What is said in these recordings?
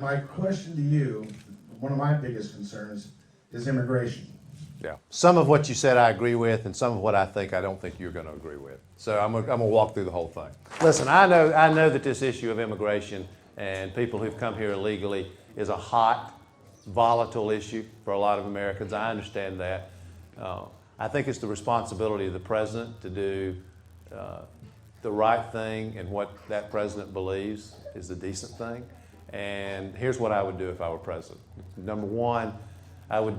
My question to you, one of my biggest concerns is immigration. Yeah. Some of what you said I agree with, and some of what I don't think you're going to agree with. So I'm going to walk through the whole thing. Listen, I know that this issue of immigration and people who've come here illegally is a hot, volatile issue for a lot of Americans. I understand that. I think it's the responsibility of the president to do the right thing, and what that president believes is the decent thing. And here's what I would do if I were president. Number one, I would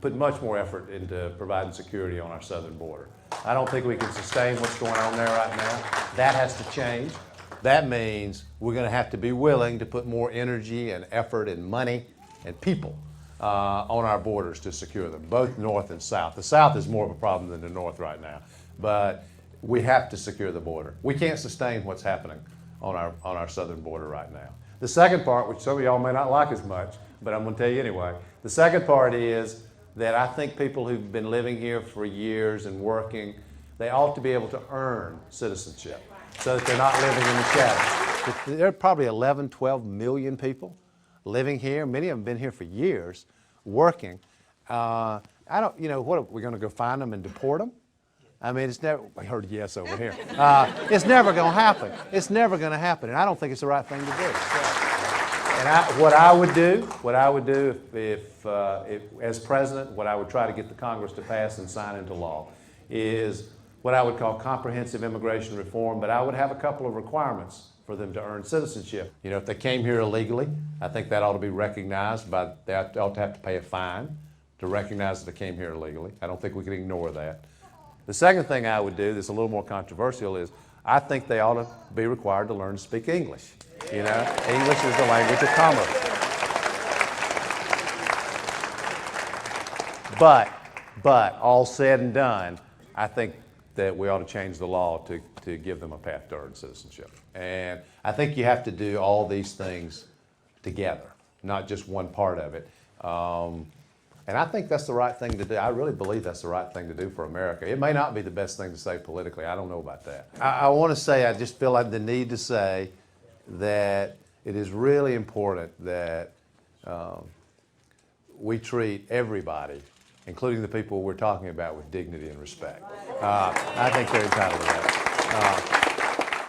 put much more effort into providing security on our southern border. I don't think we can sustain what's going on there right now. That has to change. That means we're going to have to be willing to put more energy and effort and money and people on our borders to secure them, both north and south. The south is more of a problem than the north right now, but we have to secure the border. We can't sustain what's happening on our southern border right now. The second part, which some of y'all may not like as much, but I'm going to tell you anyway. The second part is that I think people who've been living here for years and working, they ought to be able to earn citizenship so that they're not living in the shadows. There are probably 11, 12 million people living here. Many of them have been here for years, working. What are we going to go find them and deport them? I mean, it's never, I heard yes over here. It's never going to happen. It's never going to happen, and I don't think it's the right thing to do. And what I would do if as president, what I would try to get the Congress to pass and sign into law is what I would call comprehensive immigration reform, but I would have a couple of requirements for them to earn citizenship. You know, if they came here illegally, I think that ought to be recognized they ought to have to pay a fine to recognize that they came here illegally. I don't think we can ignore that. The second thing I would do that's a little more controversial is I think they ought to be required to learn to speak English. You know, English is the language of commerce. But all said and done, I think that we ought to change the law to give them a path to earn citizenship. And I think you have to do all these things together, not just one part of it. And I think that's the right thing to do. I really believe that's the right thing to do for America. It may not be the best thing to say politically. I don't know about that. I want to say, I just feel like the need to say that it is really important that we treat everybody, including the people we're talking about, with dignity and respect. I think they're entitled to that.